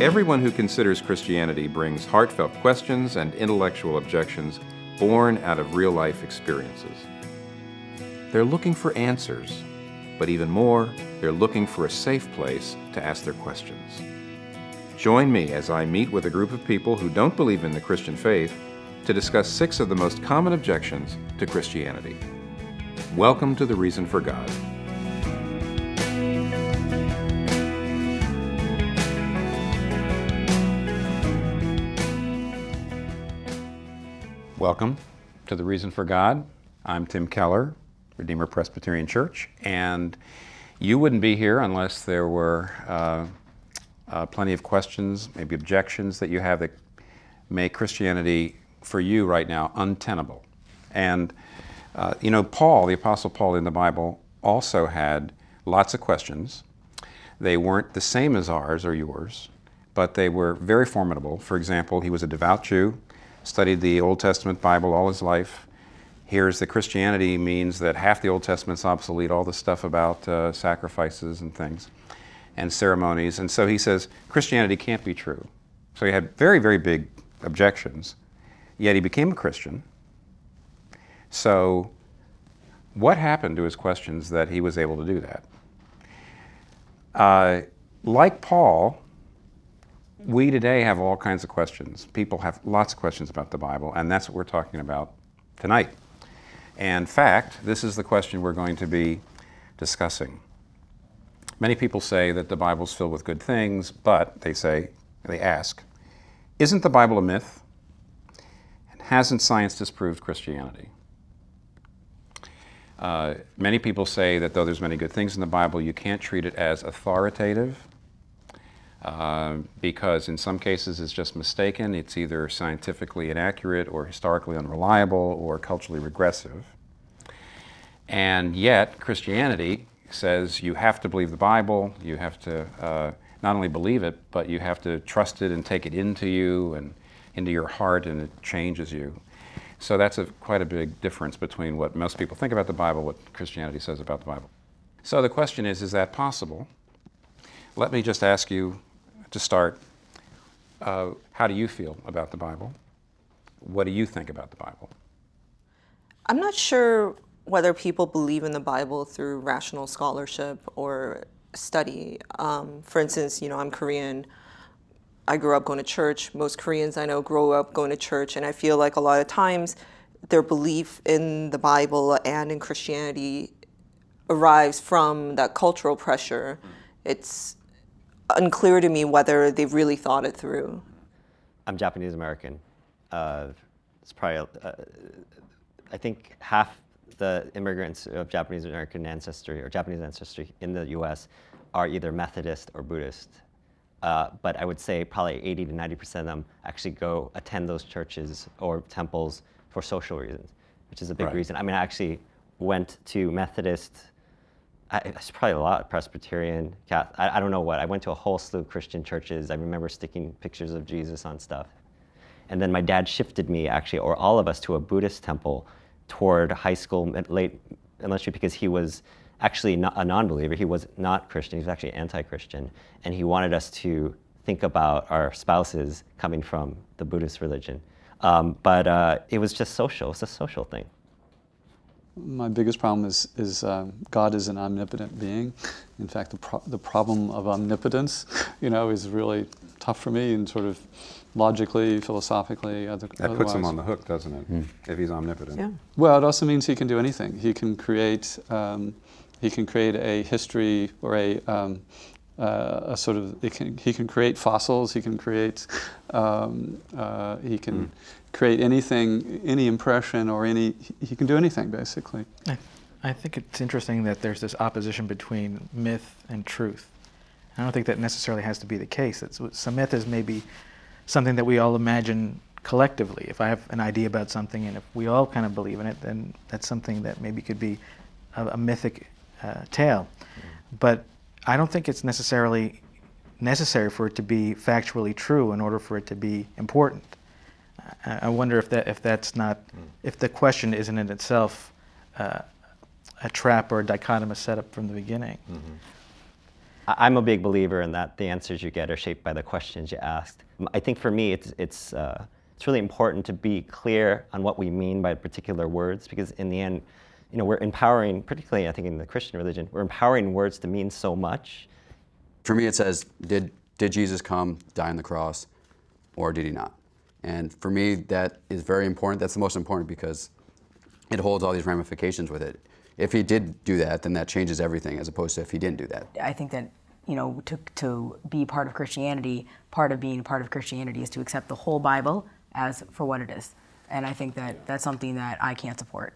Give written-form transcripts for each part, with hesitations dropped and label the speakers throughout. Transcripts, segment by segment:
Speaker 1: Everyone who considers Christianity brings heartfelt questions and intellectual objections born out of real-life experiences. They're looking for answers, but even more, they're looking for a safe place to ask their questions. Join me as I meet with a group of people who don't believe in the Christian faith to discuss 6 of the most common objections to Christianity. Welcome to The Reason for God. Welcome to The Reason for God. I'm Tim Keller, Redeemer Presbyterian Church, and you wouldn't be here unless there were plenty of questions, maybe objections that you have that make Christianity for you right now untenable. And Paul, the Apostle Paul in the Bible, also had lots of questions. They weren't the same as ours or yours, but they were very formidable. For example, he was a devout Jew, studied the Old Testament Bible all his life, hears that Christianity means that half the Old Testament's obsolete, all the stuff about sacrifices and things and ceremonies, and so he says Christianity can't be true. So he had very, very big objections, yet he became a Christian. So what happened to his questions that he was able to do that? Like Paul, we today have all kinds of questions. People have lots of questions about the Bible, and that's what we're talking about tonight. And in fact, this is the question we're going to be discussing. Many people say that the Bible's filled with good things, but they ask, isn't the Bible a myth? And hasn't science disproved Christianity? Many people say that though there's many good things in the Bible, you can't treat it as authoritative, because in some cases it's just mistaken. It's either scientifically inaccurate or historically unreliable or culturally regressive. And yet Christianity says you have to believe the Bible, you have to not only believe it, but you have to trust it and take it into you and into your heart, and it changes you. So that's quite a big difference between what most people think about the Bible, what Christianity says about the Bible. So the question is that possible? Let me just ask you to start, how do you feel about the Bible? What do you think about the Bible?
Speaker 2: I'm not sure whether people believe in the Bible through rational scholarship or study. For instance, I'm Korean. I grew up going to church. Most Koreans I know grow up going to church, and I feel like a lot of times their belief in the Bible and in Christianity arrives from that cultural pressure. It's unclear to me whether they've really thought it through.
Speaker 3: I'm Japanese American. It's probably, I think half the immigrants of Japanese American ancestry or Japanese ancestry in the US are either Methodist or Buddhist. But I would say probably 80 to 90% of them actually go attend those churches or temples for social reasons, which is a big reason. I mean, I actually went to Methodist, it's probably a lot, Presbyterian, Catholic, I don't know what. I went to a whole slew of Christian churches. I remember sticking pictures of Jesus on stuff. And then my dad shifted me, actually, or all of us, to a Buddhist temple toward high school, late elementary, because he was actually not a non-believer. He was not Christian. He was actually anti-Christian. And he wanted us to think about our spouses coming from the Buddhist religion. But it was just social. It's a social thing.
Speaker 4: My biggest problem is God is an omnipotent being. In fact, the problem of omnipotence, is really tough for me, and sort of logically, philosophically.
Speaker 1: That puts him on the hook, doesn't it? If he's omnipotent.
Speaker 2: Yeah.
Speaker 4: Well, it also means he can do anything. He can create a history or a sort of. He can create fossils. He can create. Create anything, any impression, or he can do anything, basically.
Speaker 5: I think it's interesting that there's this opposition between myth and truth. I don't think that necessarily has to be the case. Some myth is maybe something that we all imagine collectively. If I have an idea about something and if we all kind of believe in it, then that's something that maybe could be a mythic tale. But I don't think it's necessarily necessary for it to be factually true in order for it to be important. I wonder if the question isn't in itself a trap or a dichotomous setup from the beginning.
Speaker 3: I'm a big believer in that the answers you get are shaped by the questions you asked. I think for me, it's really important to be clear on what we mean by particular words, because in the end, we're empowering, particularly I think in the Christian religion, we're empowering words to mean so much.
Speaker 6: For me, it says, did Jesus come, die on the cross, or did he not? And for me, that is very important. That's the most important because it holds all these ramifications with it. If he did do that, then that changes everything, as opposed to if he didn't do that.
Speaker 7: I think that, to be part of Christianity, part of being part of Christianity is to accept the whole Bible as for what it is. And I think that that's something that I can't support.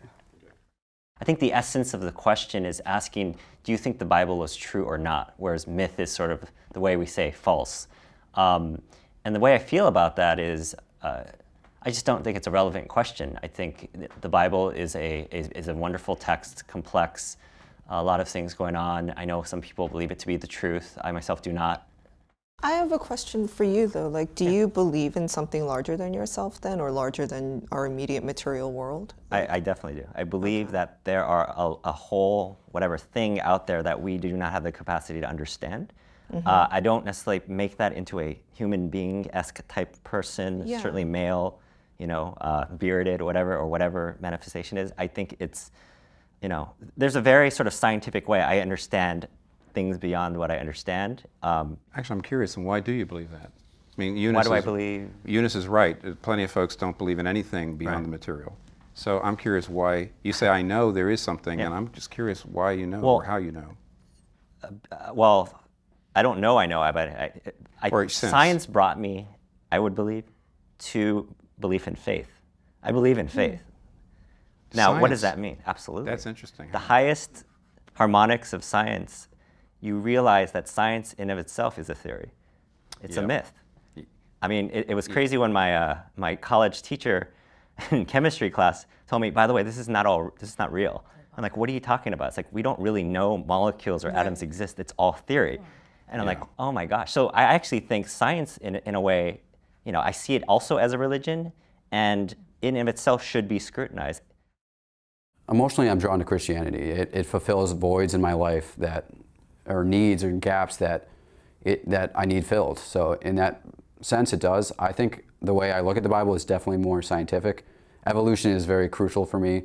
Speaker 3: I think the essence of the question is asking, do you think the Bible is true or not? Whereas myth is sort of the way we say false. And the way I feel about that is, I just don't think it's a relevant question. I think the Bible is a wonderful text, complex, a lot of things going on. I know some people believe it to be the truth. I myself do not.
Speaker 2: I have a question for you, though. Like, do you believe in something larger than yourself, then, or larger than our immediate material world?
Speaker 3: I definitely do. I believe that there are a whole, whatever thing out there that we do not have the capacity to understand. I don't necessarily make that into a human being-esque type person, certainly male, bearded, or whatever manifestation is. I think it's, there's a very sort of scientific way I understand things beyond what I understand.
Speaker 1: Actually, I'm curious, and why do you believe that? I mean, Eunice
Speaker 3: Why do I believe?
Speaker 1: Eunice is right. Plenty of folks don't believe in anything beyond the material. So I'm curious why, you say, I know there is something, and I'm just curious why you know, or how you know.
Speaker 3: Well, I don't know I know, but science brought me, I would believe, to belief in faith. I believe in faith. Now, what does that mean? Absolutely.
Speaker 1: That's interesting.
Speaker 3: The highest harmonics of science, you realize that science in of itself is a theory. It's a myth. I mean, it was crazy when my college teacher in chemistry class told me, by the way, this is not real. I'm like, what are you talking about? It's like, we don't really know molecules or atoms exist. It's all theory. And I'm like, oh my gosh. So I actually think science, in a way, I see it also as a religion, and in of itself should be scrutinized.
Speaker 6: Emotionally, I'm drawn to Christianity. It fulfills voids in my life or needs or gaps that I need filled. So in that sense, it does. I think the way I look at the Bible is definitely more scientific. Evolution is very crucial for me.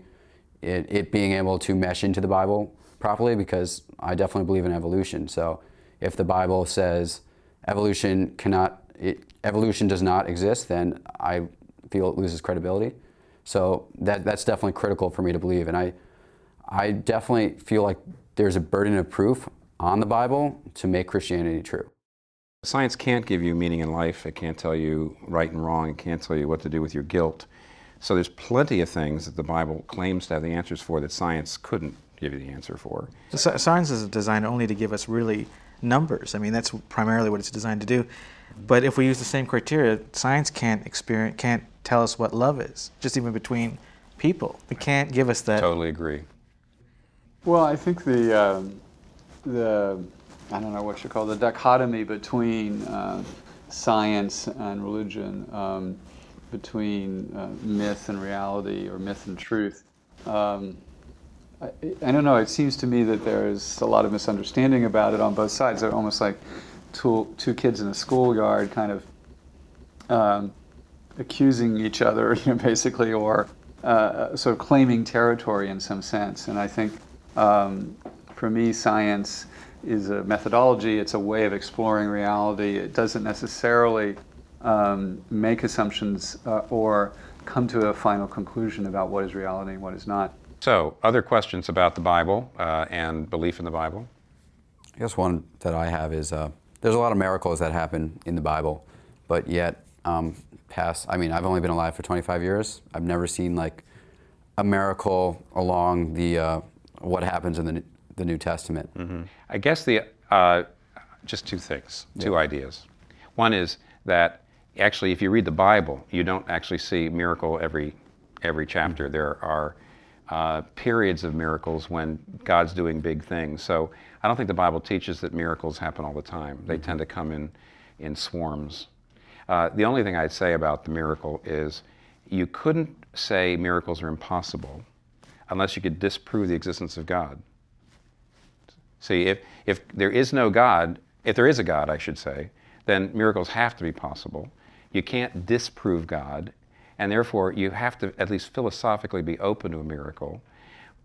Speaker 6: It being able to mesh into the Bible properly, because I definitely believe in evolution. So if the Bible says evolution does not exist, then I feel it loses credibility. So that's definitely critical for me to believe. And I definitely feel like there's a burden of proof on the Bible to make Christianity true.
Speaker 1: Science can't give you meaning in life. It can't tell you right and wrong. It can't tell you what to do with your guilt. So there's plenty of things that the Bible claims to have the answers for that science couldn't give you the answer for.
Speaker 5: Science is designed only to give us really numbers. I mean, that's primarily what it's designed to do. But if we use the same criteria, science can't tell us what love is, just even between people. It can't give us that.
Speaker 1: Totally agree.
Speaker 4: Well, I think the I don't know what you call the dichotomy between science and religion, between myth and reality, or myth and truth. I don't know, it seems to me that there's a lot of misunderstanding about it on both sides. They're almost like two kids in a schoolyard kind of accusing each other, basically, or sort of claiming territory in some sense. And I think for me, science is a methodology. It's a way of exploring reality. It doesn't necessarily make assumptions or come to a final conclusion about what is reality and what is not.
Speaker 1: So, other questions about the Bible and belief in the Bible?
Speaker 6: I guess one that I have is there's a lot of miracles that happen in the Bible, but yet I've only been alive for 25 years. I've never seen like a miracle along the what happens in the New Testament.
Speaker 1: Mm-hmm. I guess just two things, two ideas. One is that actually, if you read the Bible, you don't actually see miracle every chapter. Mm-hmm. There are periods of miracles when God's doing big things. So I don't think the Bible teaches that miracles happen all the time. They tend to come in swarms. The only thing I'd say about the miracle is you couldn't say miracles are impossible unless you could disprove the existence of God. See, if there is no God, if there is a God, I should say, then miracles have to be possible. You can't disprove God, and therefore you have to at least philosophically be open to a miracle.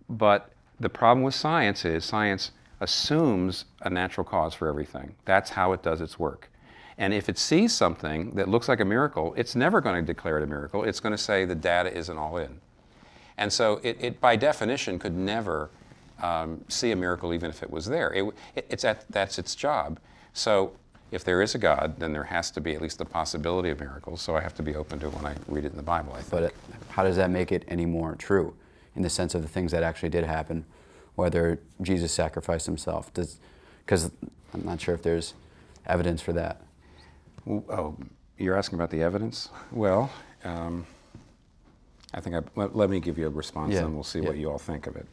Speaker 1: But the problem with science is science assumes a natural cause for everything. That's how it does its work. And if it sees something that looks like a miracle, it's never going to declare it a miracle. It's going to say the data isn't all in. And so it by definition, could never see a miracle even if it was there. That's its job. So if there is a God, then there has to be at least the possibility of miracles. So I have to be open to it when I read it in the Bible, I think.
Speaker 6: But how does that make it any more true in the sense of the things that actually did happen, whether Jesus sacrificed himself? Because I'm not sure if there's evidence for that.
Speaker 1: Oh, you're asking about the evidence? Well, I think let me give you a response, and we'll see what you all think of it.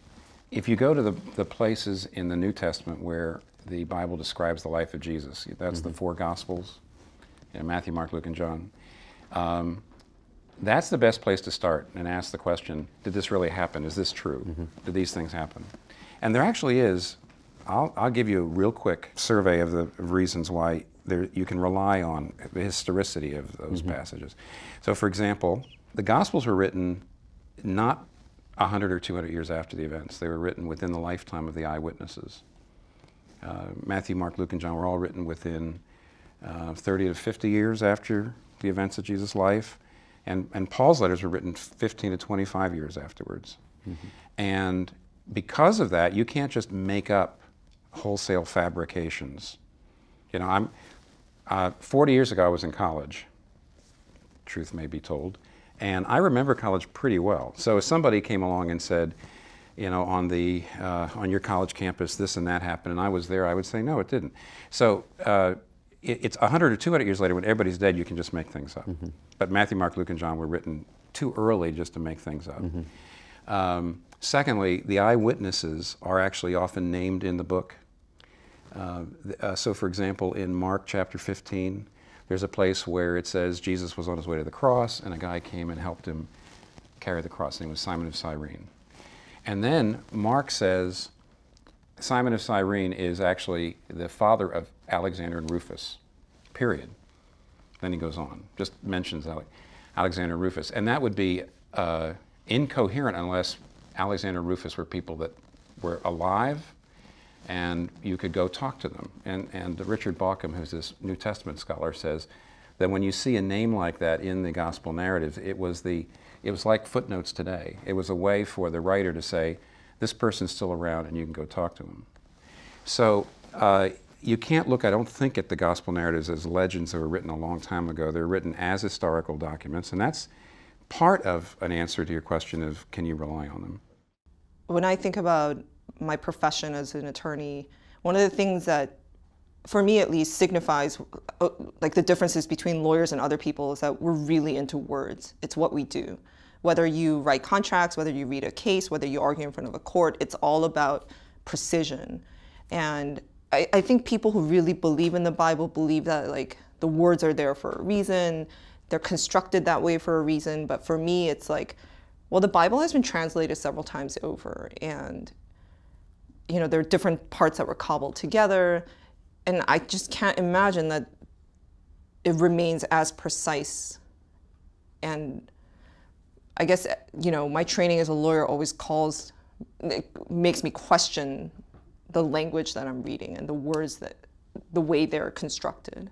Speaker 1: If you go to the places in the New Testament where the Bible describes the life of Jesus, that's the four Gospels, Matthew, Mark, Luke, and John. That's the best place to start and ask the question, did this really happen? Is this true? Did these things happen? And there actually is. I'll give you a real quick survey of the reasons why you can rely on the historicity of those passages. So for example, the Gospels were written not 100 or 200 years after the events. They were written within the lifetime of the eyewitnesses. Matthew, Mark, Luke, and John were all written within 30 to 50 years after the events of Jesus' life. And Paul's letters were written 15 to 25 years afterwards. And because of that, you can't just make up wholesale fabrications. 40 years ago I was in college, truth may be told, and I remember college pretty well. So if somebody came along and said, on your college campus this and that happened, and I was there, I would say, no, it didn't. So it's 100 or 200 years later, when everybody's dead, you can just make things up. But Matthew, Mark, Luke, and John were written too early just to make things up. Secondly, the eyewitnesses are actually often named in the book. So for example, in Mark chapter 15, there's a place where it says Jesus was on his way to the cross, and a guy came and helped him carry the cross, and he was Simon of Cyrene. And then Mark says Simon of Cyrene is actually the father of Alexander and Rufus, period. Then he goes on, just mentions Alexander and Rufus. And that would be incoherent unless Alexander and Rufus were people that were alive and you could go talk to them. And Richard Bauckham, who's this New Testament scholar, says that when you see a name like that in the gospel narrative, it was like footnotes today. It was a way for the writer to say, this person's still around and you can go talk to them. So you can't look, I don't think, at the gospel narratives as legends that were written a long time ago. They're written as historical documents, and that's part of an answer to your question of, can you rely on them?
Speaker 2: When I think about my profession as an attorney, one of the things that, for me at least, signifies like the differences between lawyers and other people is that we're really into words. It's what we do. Whether you write contracts, whether you read a case, whether you argue in front of a court, it's all about precision. And I think people who really believe in the Bible believe that like the words are there for a reason, they're constructed that way for a reason. But for me, it's like, well, the Bible has been translated several times over, and there are different parts that were cobbled together, and I just can't imagine that it remains as precise. And I guess, my training as a lawyer always makes me question the language that I'm reading and the words the way they're constructed.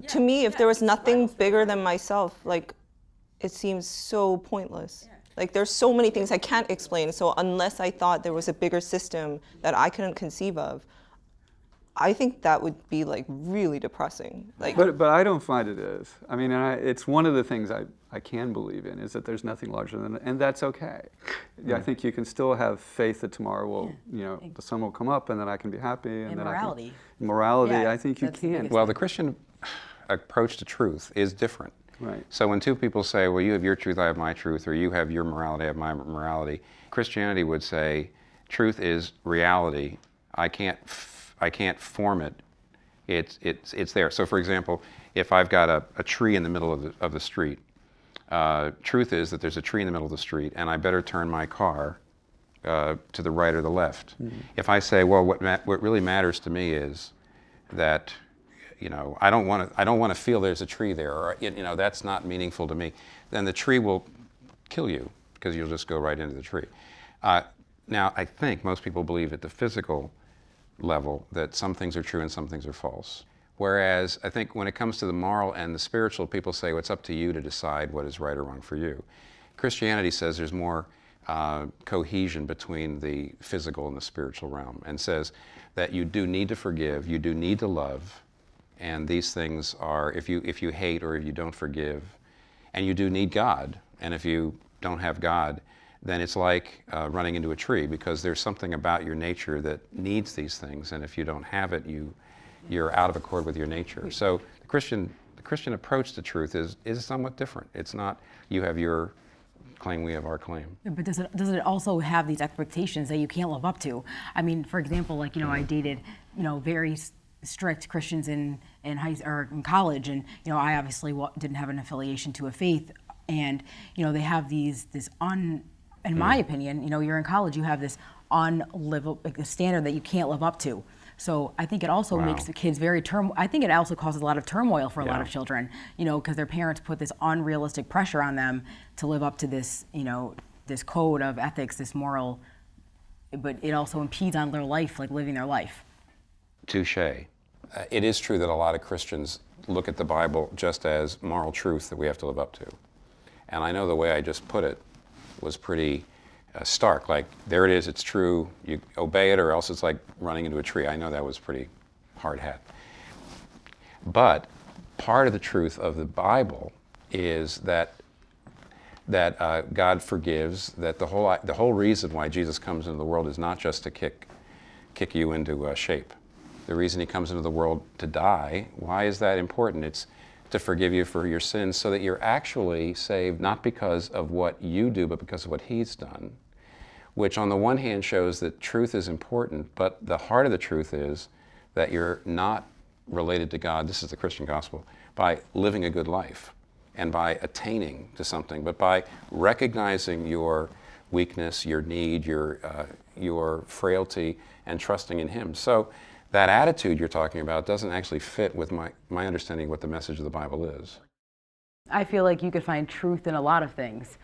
Speaker 2: Yeah, to me, if there was nothing bigger than myself, like, it seems so pointless. Yeah. Like, there's so many things I can't explain, so unless I thought there was a bigger system that I couldn't conceive of, I think that would be like really depressing. Like,
Speaker 4: but I don't find it is. I mean, it's one of the things I can believe in, is that there's nothing larger than, and that's okay. Yeah, I think you can still have faith that tomorrow will, the sun will come up, and then I can be happy, and then
Speaker 7: morality.
Speaker 4: Morality,
Speaker 7: Yeah,
Speaker 4: I think you can.
Speaker 1: Well, the Christian approach to truth is different.
Speaker 4: Right.
Speaker 1: So when two people say, well, you have your truth, I have my truth, or you have your morality, I have my morality, Christianity would say, truth is reality. I can't form it. It's there. So for example, if I've got a tree in the middle of the street, truth is that there's a tree in the middle of the street, and I better turn my car to the right or the left. If I say, well, what really matters to me is that, you know, I don't want to feel there's a tree there, or, you know, that's not meaningful to me, then the tree will kill you because you'll just go right into the tree. Now, I think most people believe at the physical level that some things are true and some things are false. Whereas I think when it comes to the moral and the spiritual, people say, well, it's up to you to decide what is right or wrong for you. Christianity says there's more cohesion between the physical and the spiritual realm, and says that you do need to forgive, you do need to love, and these things are, if you hate or if you don't forgive, and you do need God, and if you don't have God, then it's like running into a tree, because there's something about your nature that needs these things, and if you don't have it, you're out of accord with your nature. So the Christian approach to truth is somewhat different. It's not you have your claim, we have our claim.
Speaker 7: But does it also have these expectations that you can't live up to? I mean, for example, like, you know, I dated, you know, very strict Christians in college, and, you know, I obviously didn't have an affiliation to a faith, and, you know, they have in my opinion, you know, you're in college, you have this unlivable standard that you can't live up to. So I think it also makes the kids I think it also causes a lot of turmoil for a lot of children, you know, because their parents put this unrealistic pressure on them to live up to this, you know, this code of ethics, this moral, but it also impedes on their life, like living their life.
Speaker 1: Touché. It is true that a lot of Christians look at the Bible just as moral truth that we have to live up to. And I know the way I just put it was pretty stark, like, there it is, it's true, you obey it, or else it's like running into a tree. I know that was pretty hard hat. But part of the truth of the Bible is that God forgives, that the whole reason why Jesus comes into the world is not just to kick you into shape. The reason he comes into the world to die, why is that important? It's to forgive you for your sins, so that you're actually saved not because of what you do, but because of what he's done, which on the one hand shows that truth is important, but the heart of the truth is that you're not related to God, this is the Christian gospel, by living a good life and by attaining to something, but by recognizing your weakness, your need, your frailty, and trusting in him. So that attitude you're talking about doesn't actually fit with my understanding of what the message of the Bible is.
Speaker 7: I feel like you could find truth in a lot of things.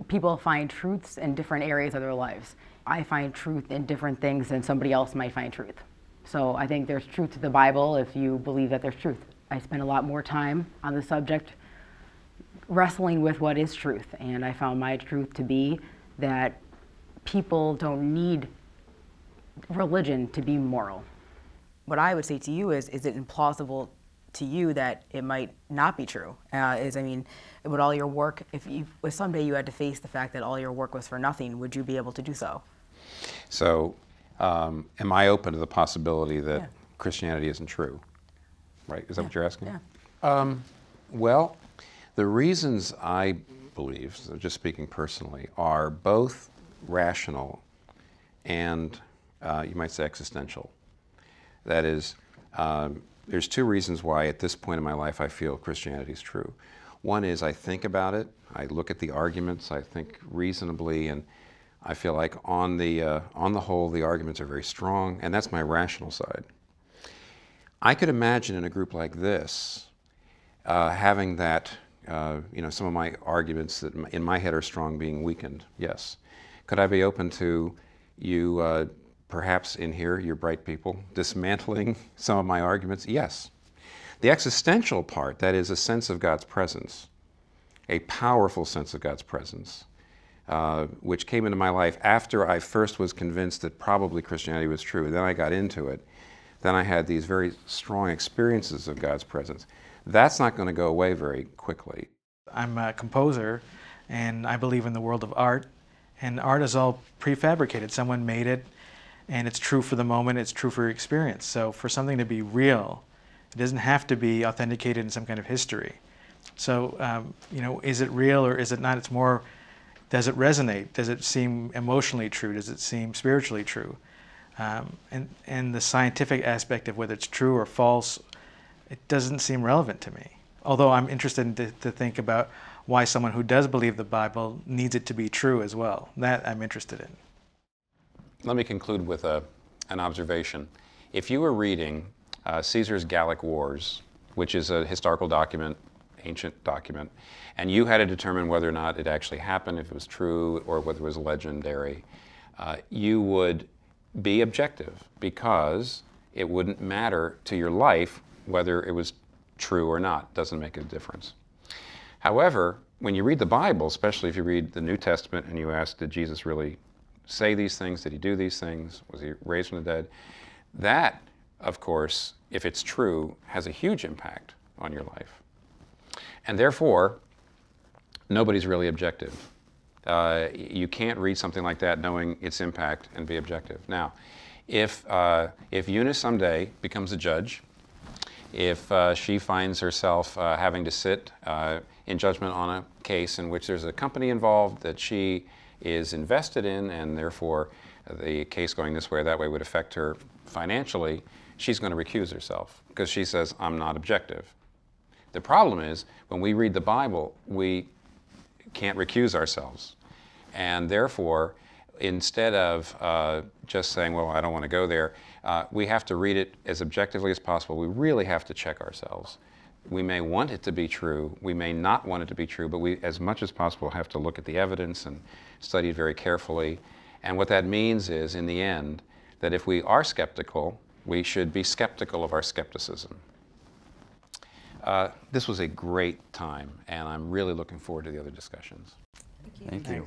Speaker 7: People find truths in different areas of their lives. I find truth in different things than somebody else might find truth. So I think there's truth to the Bible if you believe that there's truth. I spend a lot more time on the subject wrestling with what is truth, and I found my truth to be that people don't need religion to be moral. What I would say to you is it implausible to you that it might not be true? I mean, would all your work, if someday you had to face the fact that all your work was for nothing, would you be able to do so?
Speaker 1: So, am I open to the possibility that Christianity isn't true? Right? Is that what you're asking?
Speaker 7: Yeah.
Speaker 1: Well, the reasons I believe, so just speaking personally, are both rational and you might say existential. That is, there's two reasons why at this point in my life I feel Christianity is true. One is I think about it, I look at the arguments, I think reasonably, and I feel like on the whole the arguments are very strong, and that's my rational side. I could imagine in a group like this having that, you know, some of my arguments that in my head are strong being weakened, yes. Could I be open to you perhaps in here, you're bright people, dismantling some of my arguments? Yes. The existential part, that is a sense of God's presence, a powerful sense of God's presence, which came into my life after I first was convinced that probably Christianity was true. Then I got into it. Then I had these very strong experiences of God's presence. That's not going to go away very quickly.
Speaker 5: I'm a composer, and I believe in the world of art, and art is all prefabricated. Someone made it, and it's true for the moment, it's true for your experience. So for something to be real, it doesn't have to be authenticated in some kind of history. So, you know, is it real or is it not? It's more, does it resonate? Does it seem emotionally true? Does it seem spiritually true? And the scientific aspect of whether it's true or false, it doesn't seem relevant to me. Although I'm interested to think about why someone who does believe the Bible needs it to be true as well. That I'm interested in.
Speaker 1: let me conclude with an observation. If you were reading Caesar's Gallic Wars, which is a historical document, ancient document, and you had to determine whether or not it actually happened, if it was true, or whether it was legendary, you would be objective, because it wouldn't matter to your life whether it was true or not. It doesn't make a difference. However, when you read the Bible, especially if you read the New Testament and you ask, did Jesus really say these things? Did he do these things? Was he raised from the dead? That, of course, if it's true, has a huge impact on your life. And therefore, nobody's really objective. You can't read something like that knowing its impact and be objective. Now, if Eunice someday becomes a judge, if she finds herself having to sit in judgment on a case in which there's a company involved that she is invested in, and therefore the case going this way or that way would affect her financially, she's going to recuse herself because she says, I'm not objective. The problem is, when we read the Bible, we can't recuse ourselves. And therefore, instead of just saying, well, I don't want to go there, we have to read it as objectively as possible. We really have to check ourselves. We may want it to be true, we may not want it to be true, but we, as much as possible, have to look at the evidence and study it very carefully. And what that means is, in the end, that if we are skeptical, we should be skeptical of our skepticism. This was a great time, and I'm really looking forward to the other discussions.
Speaker 2: Thank you.
Speaker 4: Thank you.